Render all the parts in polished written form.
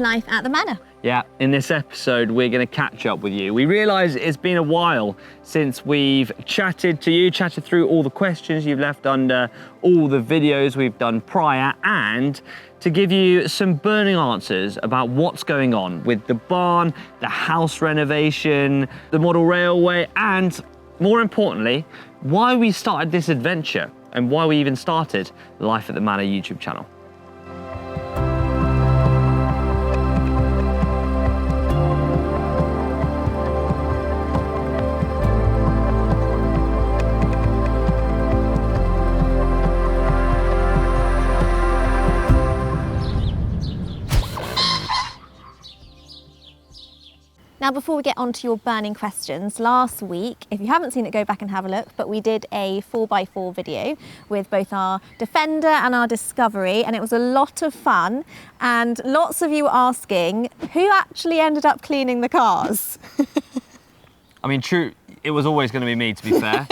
to Life at the Manor. Yeah, in this episode, we're going to catch up with you. We realise it's been a while since we've chatted to you, chatted through all the questions you've left under all the videos we've done prior, and to give you some burning answers about what's going on with the barn, the house renovation, the model railway, and more importantly, why we started this adventure and why we even started Life at the Manor YouTube channel. Now, before we get on to your burning questions, last week, if you haven't seen it, go back and have a look, but we did a 4x4 video with both our Defender and our Discovery, and it was a lot of fun, and lots of you were asking who actually ended up cleaning the cars. I mean, true, it was always going to be me, to be fair.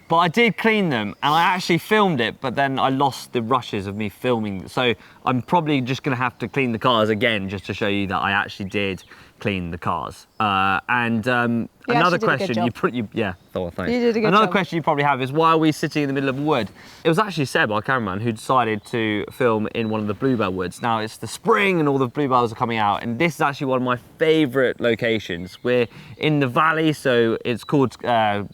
But I did clean them, and I actually filmed it, but then I lost the rushes of me filming. So I'm probably just going to have to clean the cars again, just to show you that I actually did clean the cars. Another question Another question you probably have is, why are we sitting in the middle of a wood? It was actually Seb, our cameraman, who decided to film in one of the bluebell woods. Now it's the spring and all the bluebells are coming out, and this is actually one of my favourite locations. We're in the valley, so it's called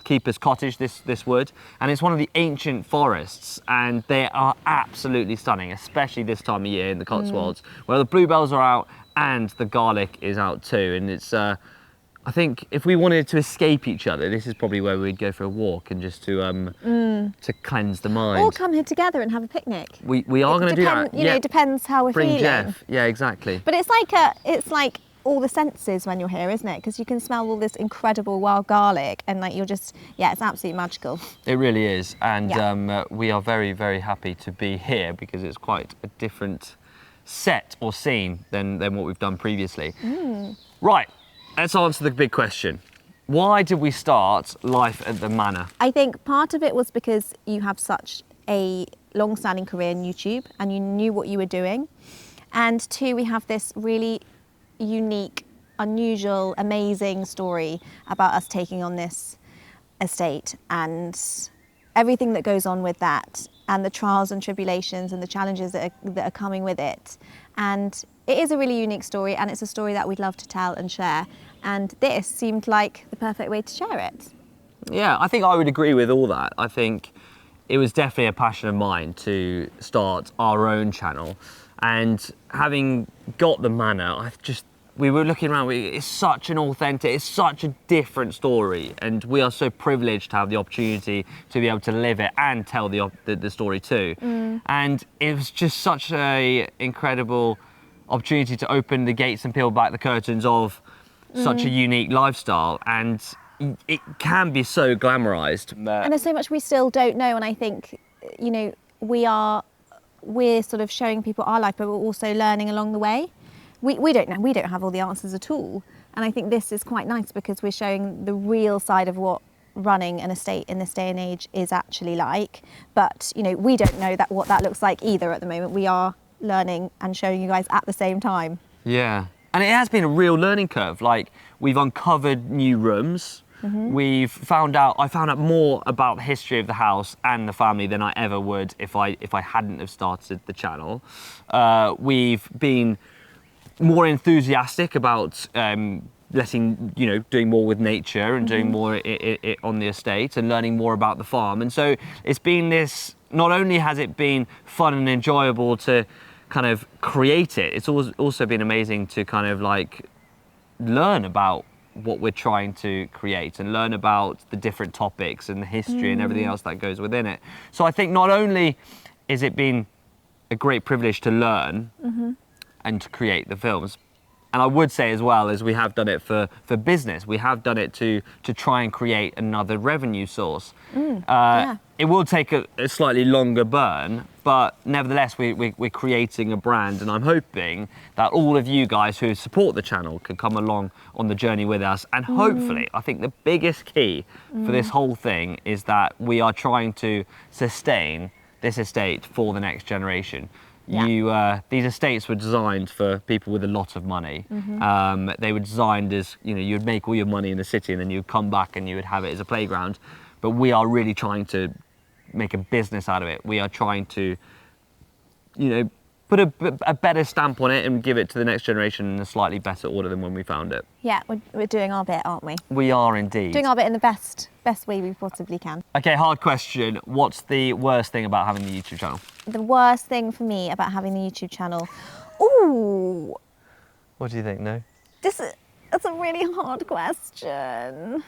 Keeper's Cottage, this wood, and it's one of the ancient forests, and they are absolutely stunning, especially this time of year in the Cotswolds, where the bluebells are out and the garlic is out too. And it's I think if we wanted to escape each other, this is probably where we'd go for a walk and just to cleanse the mind. Or come here together and have a picnic. We are going to do that. You know, depends how we're feeling. Bring Jeff. Yeah, exactly. But it's like all the senses when you're here, isn't it? Because you can smell all this incredible wild garlic, and like it's absolutely magical. It really is, and we are very, very happy to be here because it's quite a different set or scene than what we've done previously. Right, let's answer the big question. Why did we start Life at the Manor? I think part of it was because you have such a long-standing career in YouTube and you knew what you were doing. And two, we have this really unique, unusual, amazing story about us taking on this estate and everything that goes on with that, and the trials and tribulations and the challenges that are coming with it. And it is a really unique story, and it's a story that we'd love to tell and share. And this seemed like the perfect way to share it. Yeah, I think I would agree with all that. I think it was definitely a passion of mine to start our own channel. And having got the manor, we were looking around, it's such an authentic, it's such a different story, and we are so privileged to have the opportunity to be able to live it and tell the story too. And it was just such a incredible opportunity to open the gates and peel back the curtains of such a unique lifestyle, and it can be so glamorized. And there's so much we still don't know, and I think, you know, we're sort of showing people our life, but we're also learning along the way. We don't know, we don't have all the answers at all. And I think this is quite nice because we're showing the real side of what running an estate in this day and age is actually like. But, you know, we don't know what that looks like either at the moment. We are learning and showing you guys at the same time. Yeah, and it has been a real learning curve. Like, we've uncovered new rooms. I found out more about the history of the house and the family than I ever would if I hadn't have started the channel. We've been more enthusiastic about doing more with nature and doing more on the estate and learning more about the farm. And so it's been this, not only has it been fun and enjoyable to kind of create it, it's also been amazing to kind of like learn about what we're trying to create and learn about the different topics and the history and everything else that goes within it. So I think not only is it been a great privilege to learn and to create the films, and I would say as well as we have done it for business, we have done it to try and create another revenue source. It will take a slightly longer burn, but nevertheless we're creating a brand, and I'm hoping that all of you guys who support the channel can come along on the journey with us. And hopefully, I think the biggest key for this whole thing is that we are trying to sustain this estate for the next generation. These estates were designed for people with a lot of money. They were designed as, you'd make all your money in the city and then you'd come back and you would have it as a playground. But we are really trying to make a business out of it. We are trying to, put a better stamp on it and give it to the next generation in a slightly better order than when we found it. Yeah, we're doing our bit, aren't we? We are indeed. Doing our bit in the best way we possibly can. Okay, hard question. What's the worst thing about having the YouTube channel? The worst thing for me about having the YouTube channel? Ooh. What do you think, no? That's a really hard question.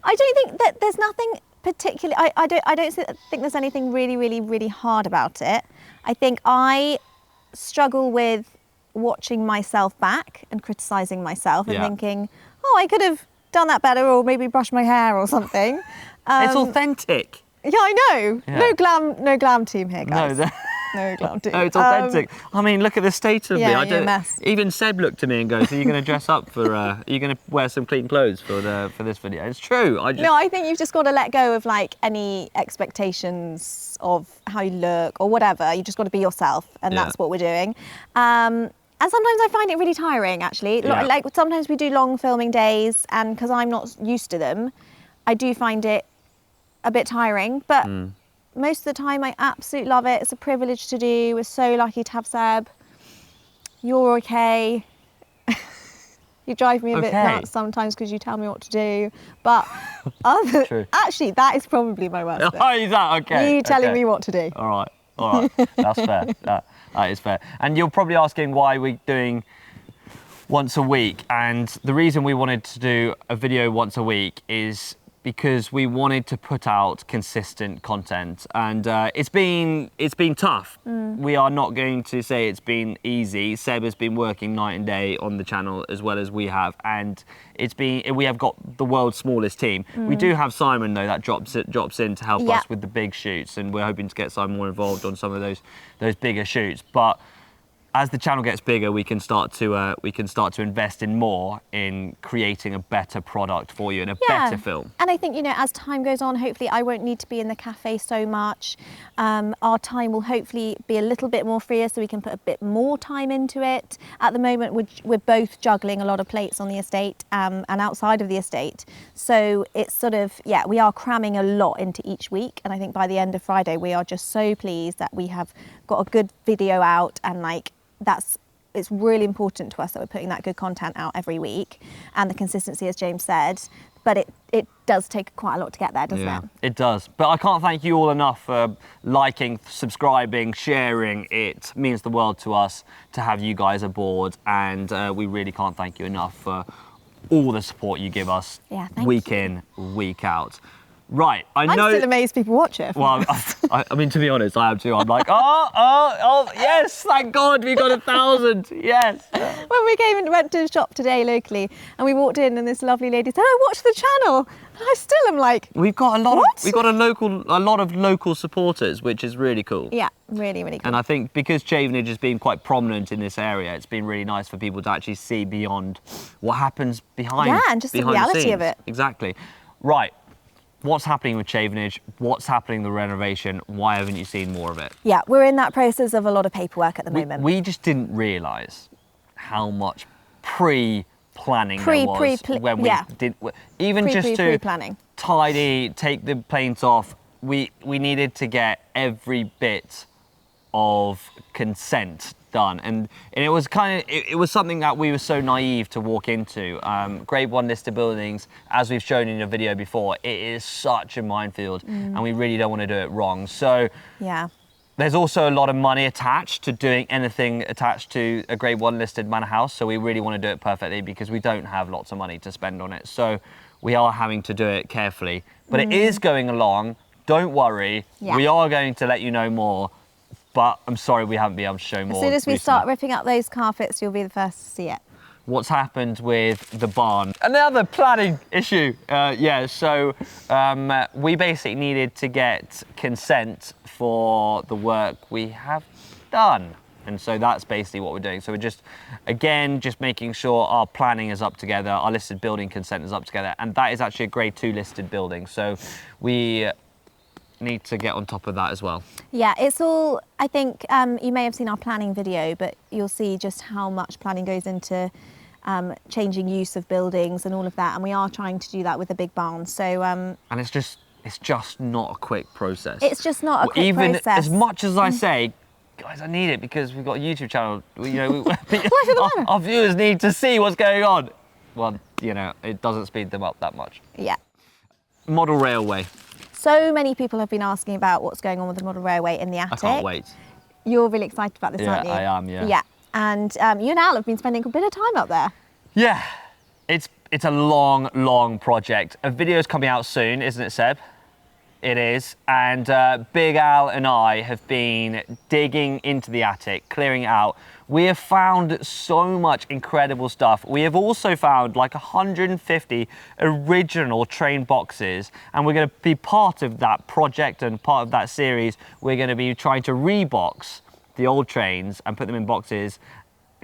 I don't think that there's nothing particularly, I don't think there's anything really, really, really hard about it. I think I struggle with watching myself back and criticising myself and thinking, oh, I could have done that better, or maybe brushed my hair or something. It's authentic. Yeah, I know. Yeah. No glam team here, guys. No, no glam team. No, it's authentic. I mean, look at the state of me. You're a mess. Even Seb looked at me and goes, "Are you going to dress up for? Are you going to wear some clean clothes for this video?" It's true. No, I think you've just got to let go of like any expectations of how you look or whatever. You just got to be yourself, and that's what we're doing. And sometimes I find it really tiring, actually. Like sometimes we do long filming days, and because I'm not used to them, I do find it a bit tiring. But most of the time, I absolutely love it. It's a privilege to do. We're so lucky to have Seb. You're okay. You drive me a bit nuts sometimes because you tell me what to do. But actually, that is probably my worst bit. Oh, is that okay? You telling me what to do. All right. That's fair. That is fair. And you're probably asking why we're doing once a week. And the reason we wanted to do a video once a week is because we wanted to put out consistent content, and it's been tough. We are not going to say it's been easy. Seb has been working night and day on the channel as well as we have, and we have got the world's smallest team. We do have Simon though, that drops in to help us with the big shoots, and we're hoping to get Simon more involved on some of those bigger shoots. But as the channel gets bigger, we can start to invest in more in creating a better product for you and a better film. And I think, as time goes on, hopefully I won't need to be in the cafe so much. Our time will hopefully be a little bit more freer, so we can put a bit more time into it. At the moment, we're both juggling a lot of plates on the estate and outside of the estate. So it's sort of, we are cramming a lot into each week. And I think by the end of Friday, we are just so pleased that we have got a good video out, and it's really important to us that we're putting that good content out every week, and the consistency, as James said. But it does take quite a lot to get there, doesn't it? It does. But I can't thank you all enough for liking, subscribing, sharing. It means the world to us to have you guys aboard, and we really can't thank you enough for all the support you give us week in, week out. Right, I'm still amazed people watch it. Well, I mean, to be honest, I am too. I'm like, oh, yes, thank God we got 1,000, yes. When we came and went to the shop today locally, and we walked in, and this lovely lady said, "Oh, watch the channel." And I still am like, we've got a lot of local supporters, which is really cool. Yeah, really, really cool. And I think because Chavenage has been quite prominent in this area, it's been really nice for people to actually see beyond what happens behind. Yeah, and just the reality of it. Exactly. Right. What's happening with Chavenage? What's happening with the renovation? Why haven't you seen more of it? Yeah, we're in that process of a lot of paperwork at the moment. We just didn't realise how much pre-planning there was when we did. Even just to tidy, take the paint off, we needed to get every bit of consent done, and it was it was something that we were so naive to walk into. Grade 1 listed buildings, as we've shown in a video before, it is such a minefield, and we really don't want to do it wrong. So there's also a lot of money attached to doing anything attached to a Grade 1 listed manor house, so we really want to do it perfectly because we don't have lots of money to spend on it. So we are having to do it carefully, but it is going along. Don't worry, we are going to let you know more. But I'm sorry we haven't been able to show more. As soon as we start ripping up those carpets, you'll be the first to see it. What's happened with the barn? Another planning issue. So we basically needed to get consent for the work we have done. And so that's basically what we're doing. So we're just making sure our planning is up together, our listed building consent is up together. And that is actually a Grade 2 listed building. So we need to get on top of that as well. Yeah, it's all, I think you may have seen our planning video, but you'll see just how much planning goes into changing use of buildings and all of that. And we are trying to do that with the big barn. So, and it's just not a quick process. It's just not a quick even process. As much as I say, guys, I need it because we've got a YouTube channel. You know, our viewers need to see what's going on. Well, you know, it doesn't speed them up that much. Yeah. Model railway. So many people have been asking about what's going on with the model railway in the attic. I can't wait. You're really excited about this, aren't you? Yeah, I am, yeah. Yeah, and you and Al have been spending a bit of time up there. Yeah, it's a long project. A video's coming out soon, isn't it, Seb? It is, and Big Al and I have been digging into the attic, clearing it out. We have found so much incredible stuff. We have also found like 150 original train boxes, and we're going to be part of that project and part of that series. We're going to be trying to rebox the old trains and put them in boxes,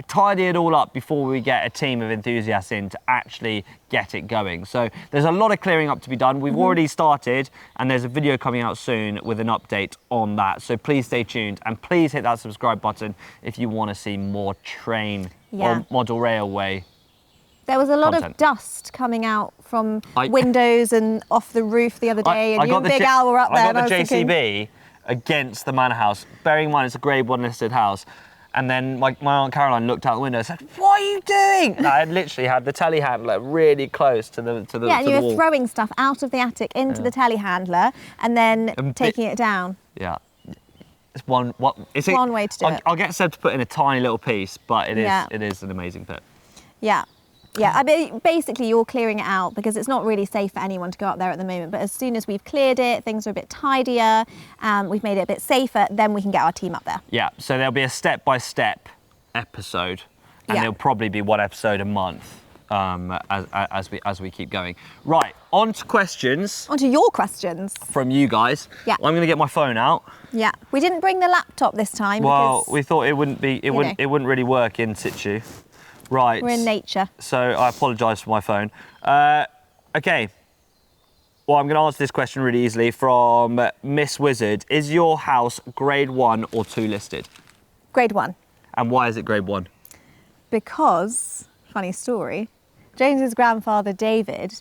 tidy it all up before we get a team of enthusiasts in to actually get it going. So there's a lot of clearing up to be done. We've already started, and there's a video coming out soon with an update on that. So please stay tuned, and please hit that subscribe button if you want to see more train or model railway. There was a lot content. of dust coming out from windows and off the roof the other day, and you and Big Al were up there. I got the JCB against the manor house. Bearing in mind it's a Grade 1 listed house. And then my Aunt Caroline looked out the window and said, "What are you doing?" And I had literally had the telehandler really close to the yeah, and you were wall. throwing stuff out of the attic into the telehandler and then taking it down. Yeah, it's one way to do it. I'll get Seb to put in a tiny little piece, but it is an amazing pit. Yeah. Yeah, I mean, basically you're clearing it out because it's not really safe for anyone to go up there at the moment. But as soon as we've cleared it, things are a bit tidier, we've made it a bit safer, then we can get our team up there. Yeah, so there'll be a step-by-step episode, and there'll probably be one episode a month as we keep going. Right, on to questions. On to your questions. From you guys. Yeah. I'm going to get my phone out. Yeah, we didn't bring the laptop this time. Well, because, we thought it wouldn't really work in situ. Right. We're in nature. So I apologise for my phone. Okay. Well, I'm going to answer this question really easily from Miss Wizard. Is your house Grade 1 or 2 listed? Grade 1. And why is it Grade 1? Because, funny story, James's grandfather David,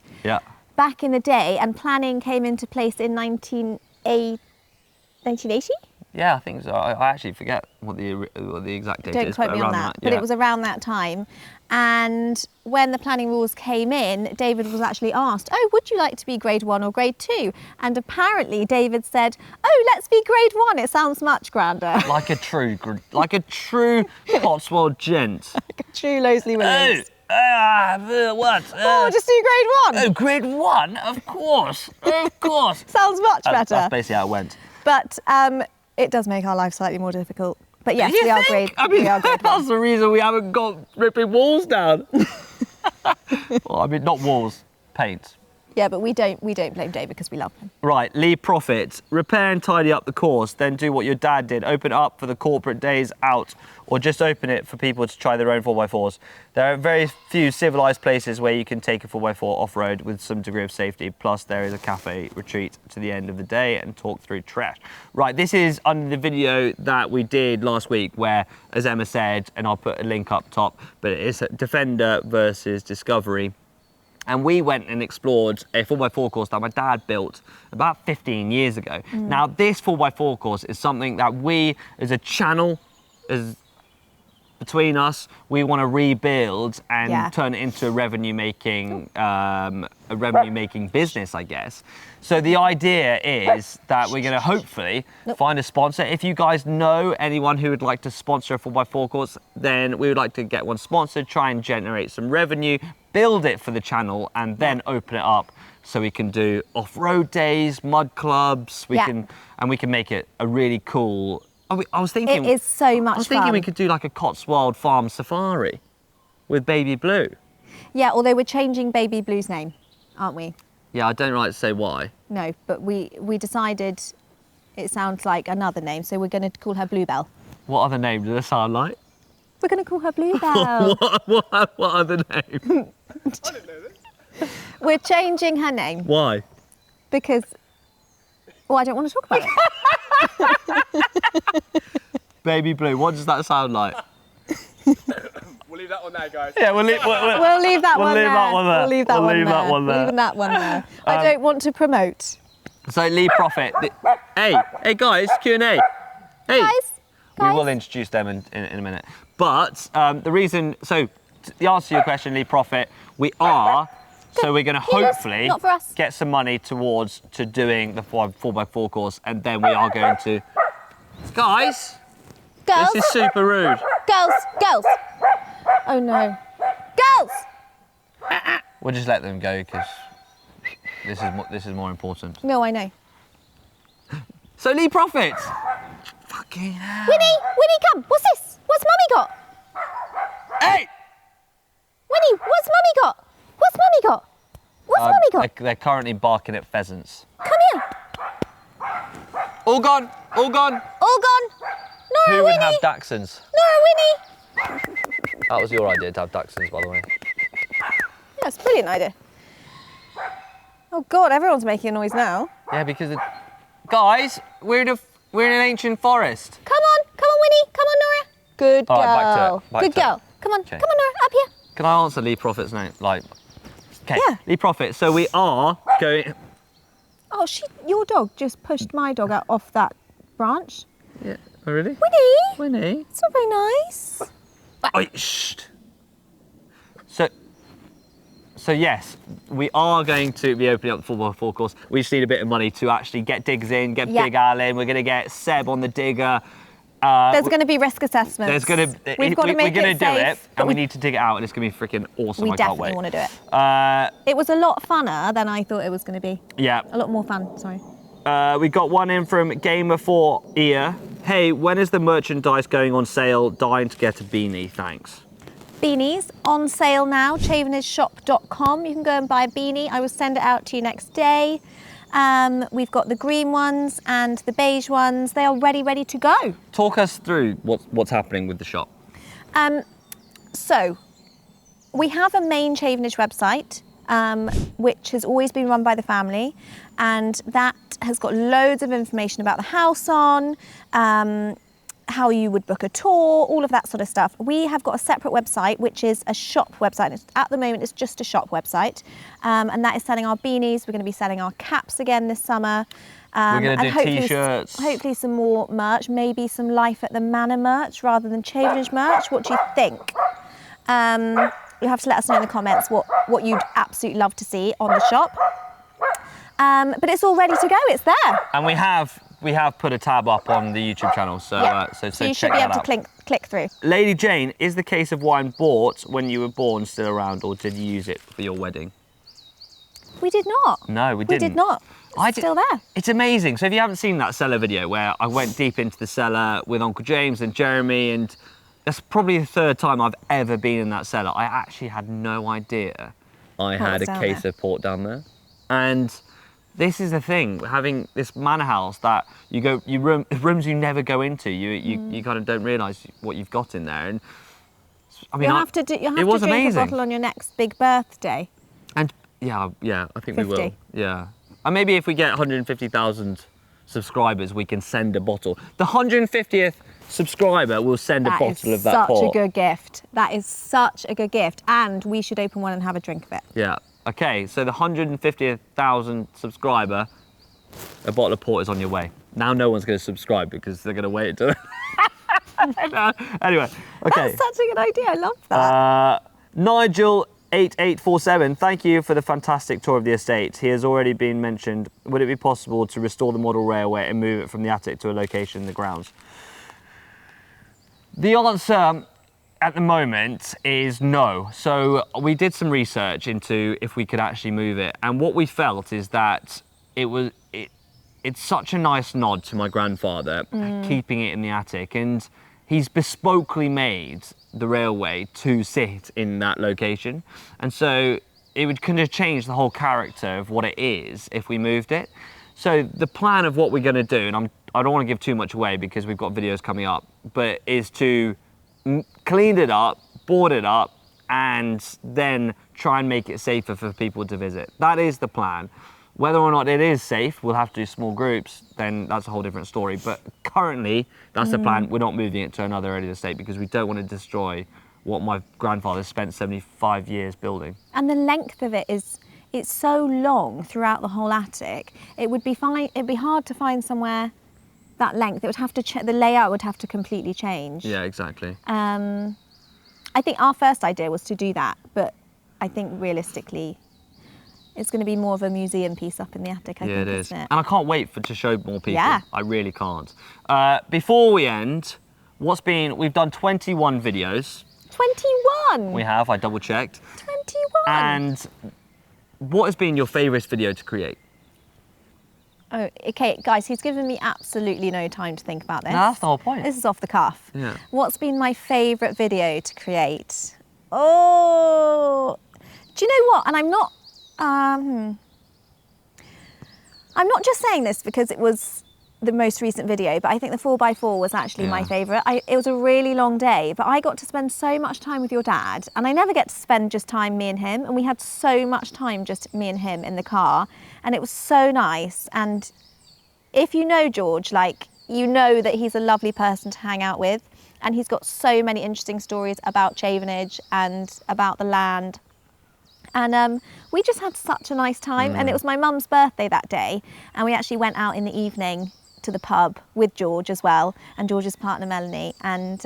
back in the day, and planning came into place in 1980? Yeah, I think so. I actually forget what the exact date is. Don't quote me on that. But it was around that time. And when the planning rules came in, David was actually asked, "Oh, would you like to be Grade 1 or Grade 2? And apparently David said, "Oh, let's be Grade 1. It sounds much grander." Like a true Cotswold gent. Like a true Losley Williams. What? Just do Grade 1. Oh, Grade 1? Of course. Of course. Sounds much better. That's basically how it went. But it does make our life slightly more difficult. But yes, we are Grade 1. That's the reason we haven't got ripping walls down. Well, I mean, not walls, paint. Yeah, but we don't blame David because we love him. Right, Lee Profit. Repair and tidy up the course, then do what your dad did. Open it up for the corporate days out, or just open it for people to try their own 4x4s. There are very few civilised places where you can take a 4x4 off-road with some degree of safety. Plus, there is a cafe retreat to the end of the day and talk through trash. Right, this is under the video that we did last week where, as Emma said, and I'll put a link up top, but it's Defender versus Discovery. And we went and explored a 4x4 course that my dad built about 15 years ago. Now, this 4x4 course is something that we, as a channel, between us, we want to rebuild and turn it into a revenue-making business, I guess. So the idea is that we're going to hopefully find a sponsor. If you guys know anyone who would like to sponsor a 4x4 course, then we would like to get one sponsored, try and generate some revenue, build it for the channel, and then open it up so we can do off-road days, mud clubs. We can make it a really cool. I was thinking it is so much fun. I was thinking we could do like a Cotswold farm safari with Baby Blue. Yeah, although we're changing Baby Blue's name, aren't we? Yeah, I don't like to say why. No, but we decided it sounds like another name, so we're going to call her Bluebell. What other name does it sound like? We're going to call her Bluebell. what other name? I didn't know this. We're changing her name. Why? Because, Oh, I don't want to talk about it. Baby blue, what does that sound like? We'll leave that one there, guys. Yeah, we'll leave We'll leave that we'll one leave there. that one there. We'll leave that We'll one leave there. that one there. Leaving that one there. I don't want to promote. So Lee Profit. Hey guys, Q&A. Hey. Guys. We will introduce them in a minute. But the reason, so the answer to your question, Lee Profit, we're going to hopefully not for us. get some money towards doing the 4x4 course, and then we are going to, guys, Girls. this is super rude. Girls. Oh no. Girls. We'll just let them go because this is more important. No, I know. So Lee Profit. Fucking hell. Winnie, come. What's this? What's Mummy got? Hey! Winnie, what's Mummy got? What's Mummy got? What's Mummy got? They're currently barking at pheasants. Come here. All gone. All gone. Nora, Who would Winnie. have dachshunds? Nora, Winnie. That was your idea to have dachshunds, by the way. Yeah, it's a brilliant idea. Oh God, everyone's making a noise now. Yeah, because guys, we're in an ancient forest. Come on, Winnie. Come on, Nora. Good girl. All right, back to it, back Good to it. girl. Come on, Okay. come on, Nora, up here. Can I answer Lee Profit's name? Okay, Yeah. Lee Profit. So we are going. Oh, your dog just pushed my dog out off that branch. Yeah, oh, really? Winnie, Winnie. it's not very nice. Oh, shh. So yes, we are going to be opening up the 4x4 course. We just need a bit of money to actually get digs in, get Yeah. Big Al in. We're going to get Seb on the digger. There's going to be risk assessments. There's going to. We've got to make we're going it to do safe, it, but and we need to dig it out, and it's going to be freaking awesome. We I can't definitely wait. want to do it. Uh, It was a lot funner than I thought it was going to be. yeah. A lot more fun. Sorry. We got one in from Gamer 4 Ear. Hey, when is the merchandise going on sale? Dying to get a beanie, thanks. Beanies on sale now, chavenageshop.com. You can go and buy a beanie. I will send it out to you next day. We've got the green ones and the beige ones. They are ready to go. Talk us through what's happening with the shop. So, we have a main Chavenage website, which has always been run by the family, and that has got loads of information about the house on, how you would book a tour, all of that sort of stuff. We have got a separate website, which is a shop website. At the moment, it's just a shop website, and that is selling our beanies. We're going to be selling our caps again this summer. We're going to and do t-shirts. Hopefully some more merch, maybe some Life at the Manor merch rather than Chavenage merch. What do you think? You'll have to let us know in the comments what you'd absolutely love to see on the shop. But it's all ready to go, it's there. And we have put a tab up on the YouTube channel, so Yeah. so So you check should be that able out. to click through. Lady Jane, is the case of wine bought when you were born still around, or did you use it for your wedding? We did not. No, we didn't. We did not. It's still there. It's amazing. So if you haven't seen that cellar video where I went deep into the cellar with Uncle James and Jeremy, and that's probably the third time I've ever been in that cellar. I actually had no idea I had a was down case there. of port down there. And this is the thing, having this manor house that rooms you never go into, you kind of don't realise what you've got in there. And I mean, You'll have to drink amazing. a bottle on your next big birthday. And yeah, I think 50. we will. Yeah. And maybe if we get 150,000 subscribers, we can send a bottle. The 150th subscriber will send a bottle of that port. Such a good gift. That is such a good gift. And we should open one and have a drink of it. Yeah. Okay, so the 150,000 subscriber, a bottle of port is on your way. Now no one's going to subscribe because they're going to wait until... Anyway, okay. That's such a good idea. I love that. Nigel8847, thank you for the fantastic tour of the estate. He has already been mentioned. Would it be possible to restore the model railway and move it from the attic to a location in the grounds? The answer at the moment is no. So we did some research into if we could actually move it, and what we felt is that it's such a nice nod to my grandfather keeping it in the attic, and he's bespokely made the railway to sit in that location, and so it would kind of change the whole character of what it is if we moved it. So the plan of what we're going to do, and I don't want to give too much away because we've got videos coming up, but is to clean it up, board it up, and then try and make it safer for people to visit. That is the plan. Whether or not it is safe, we'll have to do small groups, then that's a whole different story. But currently, that's the plan. We're not moving it to another area of the estate because we don't want to destroy what my grandfather spent 75 years building. And the length of it is, it's so long throughout the whole attic. It would be fine. It'd be hard to find somewhere that length. It would have to the layout would have to completely change. Yeah, exactly. I think our first idea was to do that, but I think realistically, it's going to be more of a museum piece up in the attic. I think, it is. isn't it? And I can't wait to show more people. Yeah. I really can't. Before we end, we've done 21 videos. 21. We have. I double checked. 21. And what has been your favourite video to create? Oh, okay, guys, he's given me absolutely no time to think about this. No, that's the whole point. This is off the cuff. Yeah. What's been my favourite video to create? Oh, do you know what? And I'm not just saying this because it was the most recent video, but I think the 4x4 was actually my favourite. It was a really long day, but I got to spend so much time with your dad, and I never get to spend just time me and him, and we had so much time just me and him in the car, and it was so nice. And if you know George, like, you know that he's a lovely person to hang out with, and he's got so many interesting stories about Chavenage and about the land. And we just had such a nice time, and it was my mum's birthday that day, and we actually went out in the evening to the pub with George as well, and George's partner Melanie, and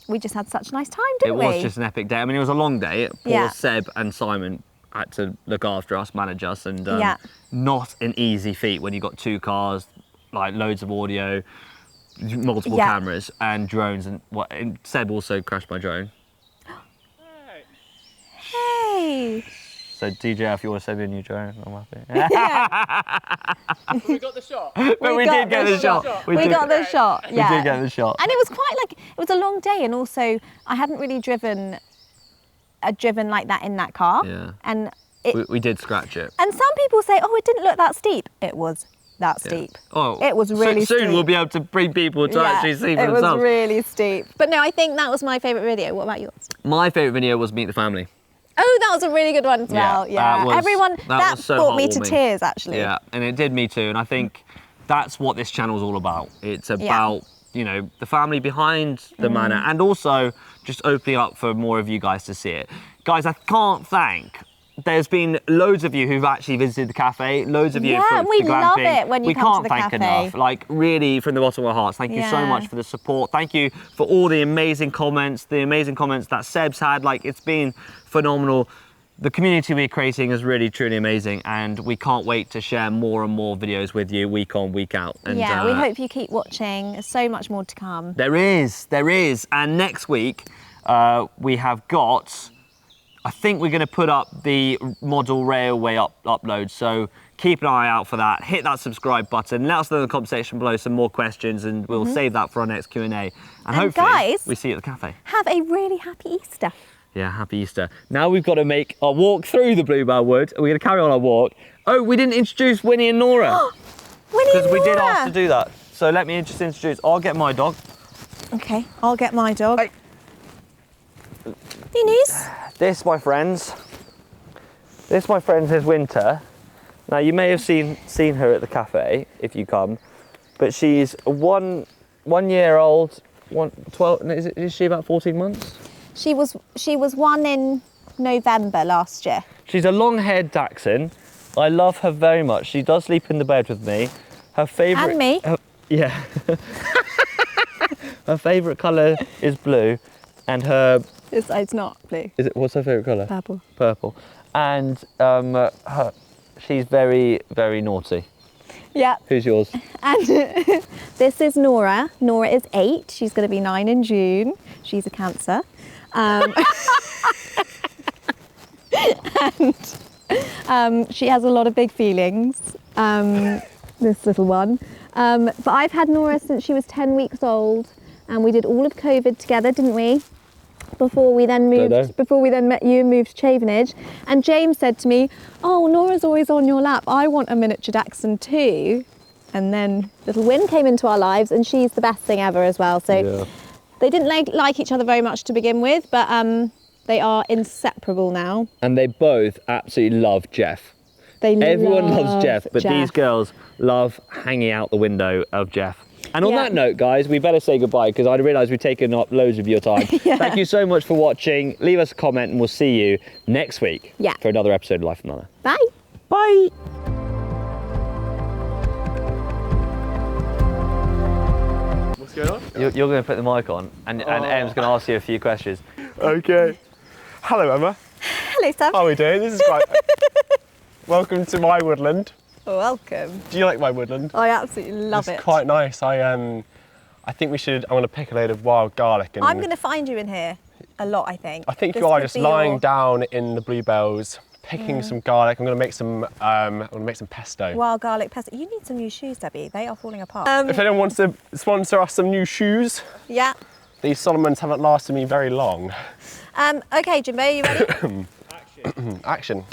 we just had such a nice time, didn't we? It was just an epic day. I mean, it was a long day. Poor Yeah. Seb and Simon had to look after us, manage us, and Yeah. not an easy feat when you've got 2 cars, like loads of audio, multiple Yeah. cameras, and drones. And Seb also crashed my drone. Hey! So DJ, if you want to send me a new drone, I'm happy. We got the shot. But we got did get the the shot. shot. We We did- got the shot, yeah. We did get the shot. And it was quite like, it was a long day, and also I hadn't really driven like that in that car. Yeah. And We did scratch it. and some people say, oh, it didn't look that steep. It was that steep. Oh, It was really soon steep. we'll be able to bring people to actually see for it themselves. was really steep. But no, I think that was my favourite video. What about yours? My favourite video was Meet the Family. Oh, that was a really good one as well. Yeah, everyone, that was so brought me to heartwarming. tears actually. Yeah, and it did me too. And I think that's what this channel's all about. It's about, you know, the family behind the manor, and also just opening up for more of you guys to see it. Guys, I can't thank. There's been loads of you who've actually visited the cafe, loads of you Yeah, for and we the love glamping. it when you we come to can't the thank cafe. enough. Like, really, from the bottom of our hearts, thank you so Yeah. much for the support. Thank you for all the amazing comments that Seb's had. Like, it's been phenomenal. The community we're creating is really, truly amazing, and we can't wait to share more and more videos with you week on, week out. And, Yeah, we hope you keep watching. There's so much more to come. There is. And next week, we have got, I think we're going to put up the model railway upload, so keep an eye out for that. Hit that subscribe button. Let us know in the comment section below some more questions, and we'll save that for our next Q&A. And hopefully, guys, we see you at the cafe. Have a really happy Easter. Yeah, happy Easter. Now we've got to make our walk through the Bluebell Wood. We're going to carry on our walk. Oh, we didn't introduce Winnie and Nora. Winnie and Because we did Nora. ask to do that. So let me just introduce. I'll get my dog. Okay, I'll get my dog. Hey. Beanies. This, my friends. This, my friends, is Winter. Now you may have seen her at the cafe if you come, but she's 1 year old. 12. Is she about 14 months? She was 1 in November last year. She's a long-haired Dachshund. I love her very much. She does sleep in the bed with me. Her favourite... And me. Yeah. Her favourite colour is blue, and her... It's not blue. What's her favourite colour? Purple. Purple. And she's very, very naughty. Yeah. Who's yours? And this is Nora. Nora is 8. She's going to be 9 in June. She's a Cancer. And she has a lot of big feelings, this little one. But I've had Nora since she was 10 weeks old, and we did all of COVID together, didn't we? Before we then met you and moved to Chavenage. And James said to me, oh, Nora's always on your lap. I want a miniature Dachshund too. And then little Win came into our lives, and she's the best thing ever as well. So they didn't like each other very much to begin with, but they are inseparable now. And they both absolutely love Jeff. Everyone loves Jeff, but Jeff. these girls love hanging out the window of Jeff. And on Yeah. that note, guys, we better say goodbye because I realise we've taken up loads of your time. Yeah. Thank you so much for watching. Leave us a comment and we'll see you next week Yeah. for another episode of Life at the Manor. Bye. Bye. What's going on? You're going to put the mic on and Em's going to ask you a few questions. Okay. Hello, Emma. Hello, Sam. How are we doing? This is quite... Welcome to my woodland. Welcome. Do you like my woodland? I absolutely love It's it. quite nice. I think we should... I'm going to pick a load of wild garlic and... I'm going to find you in here a lot, I think. I think This you are could just be lying your- down in the bluebells, picking some garlic. I'm going to make some. I'm going to make some pesto. Wild garlic pesto. You need some new shoes, Debbie. They are falling apart. If anyone wants to sponsor us some new shoes, Yeah. these Solomons haven't lasted me very long. Okay, Jimbo, are you ready? Action.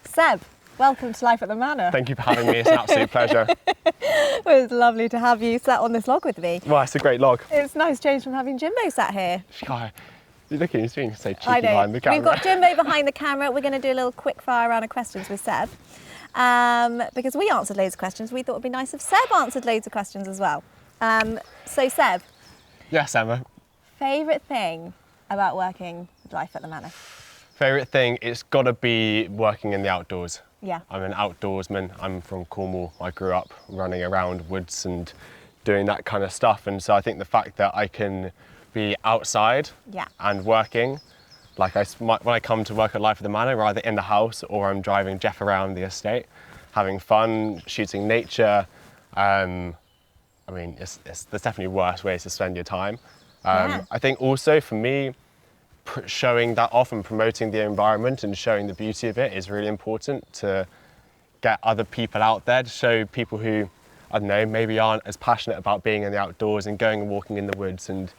Seb, welcome to Life at the Manor. Thank you for having me. It's an absolute pleasure. It was lovely to have you sat on this log with me. Well, it's a great log. It's a nice change from having Jimbo sat here. God, you look at him, he's being so cheeky I know. behind the camera. We've got Jimbo behind the camera. We're going to do a little quick fire round of questions with Seb. Because we answered loads of questions, we thought it would be nice if Seb answered loads of questions as well. So Seb, Yes, Emma. favourite thing about working with Life at the Manor? Favourite thing, it's got to be working in the outdoors. Yeah. I'm an outdoorsman. I'm from Cornwall. I grew up running around woods and doing that kind of stuff. And so I think the fact that I can be outside Yeah. and working, like when I come to work at Life at the Manor, we're either in the house or I'm driving Jeff around the estate, having fun, shooting nature. I mean, there's definitely worse ways to spend your time. Yeah. I think also for me, showing that off and promoting the environment and showing the beauty of it is really important to get other people out there, to show people who, I don't know, maybe aren't as passionate about being in the outdoors and going and walking in the woods and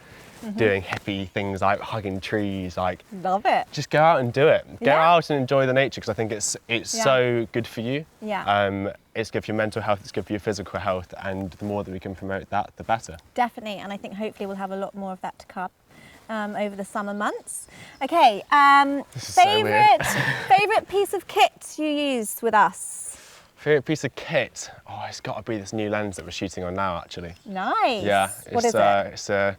doing hippie things like hugging trees, like Love it. just go out and do it. Go Yeah. out and enjoy the nature because I think it's Yeah. so good for you. Yeah. It's good for your mental health, it's good for your physical health, and the more that we can promote that, the better. Definitely, and I think hopefully we'll have a lot more of that to come over the summer months. Okay, This is so weird. favourite piece of kit you used with us? Favorite piece of kit? Oh, it's got to be this new lens that we're shooting on now, actually. Nice. Yeah, What is it? It's a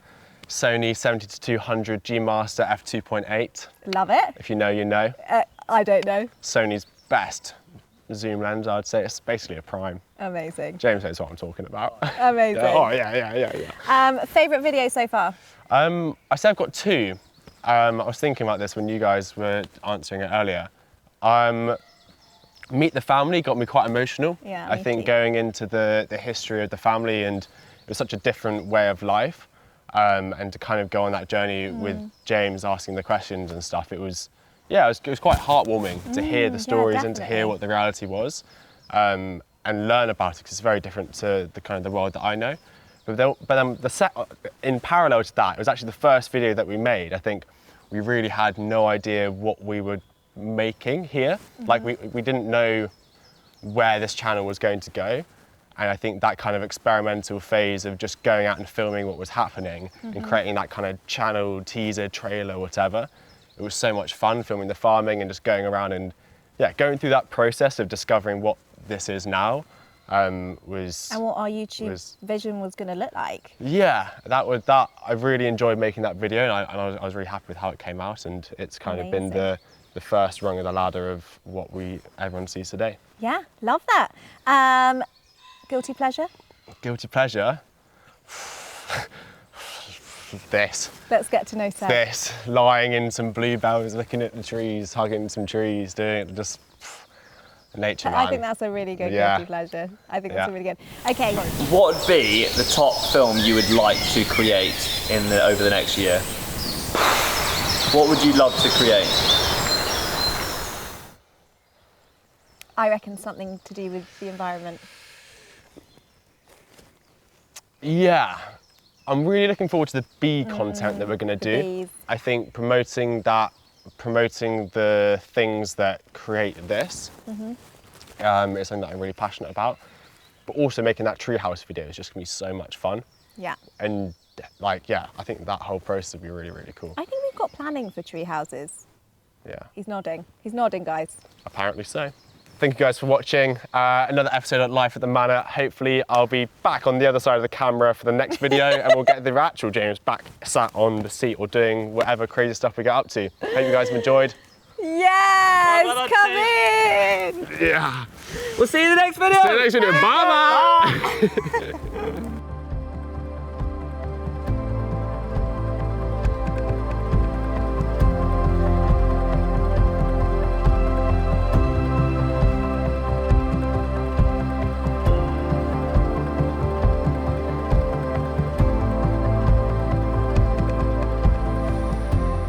Sony 70-200 G Master f2.8. Love it. If you know, you know. I don't know. Sony's best zoom lens, I'd say. It's basically a prime. Amazing. James knows what I'm talking about. Amazing. Oh yeah. Favourite video so far? I said I've got two. I was thinking about this when you guys were answering it earlier. Meet the Family got me quite emotional. Yeah, I me think too. going into the history of the family, and it was such a different way of life. And to kind of go on that journey with James asking the questions and stuff, it was quite heartwarming to hear the stories and to hear definitely. what the reality was, and learn about it because it's very different to the kind of the world that I know. In parallel to that, it was actually the first video that we made. I think we really had no idea what we were making here. Like we didn't know where this channel was going to go. And I think that kind of experimental phase of just going out and filming what was happening and creating that kind of channel teaser, trailer, whatever, it was so much fun filming the farming and just going around and going through that process of discovering what this is now was. And what our YouTube vision was going to look like. Yeah, that. I really enjoyed making that video, and I was really happy with how it came out, and it's kind of been Amazing. the first rung of the ladder of what everyone sees today. Yeah, love that. Guilty pleasure? Guilty pleasure. This. Let's get to know Seb. This, lying in some bluebells, looking at the trees, hugging some trees, doing it, just nature, man. I think that's a really good Yeah. guilty pleasure. I think that's Yeah. really good. Okay. What would be the top film you would like to create over the next year? What would you love to create? I reckon something to do with the environment. Yeah, I'm really looking forward to the bee content that we're going to the do. bees. I think promoting the things that create this is something that I'm really passionate about. But also making that treehouse video is just going to be so much fun. Yeah. And I think that whole process would be really, really cool. I think we've got planning for tree houses. Yeah, He's nodding. He's nodding, guys. apparently so. Thank you guys for watching another episode of Life at the Manor. Hopefully I'll be back on the other side of the camera for the next video and we'll get the actual James back sat on the seat or doing whatever crazy stuff we get up to. Hope you guys have enjoyed. Yes, Well done, come in. Yeah. We'll see you in the next video. See you next video. Bye bye.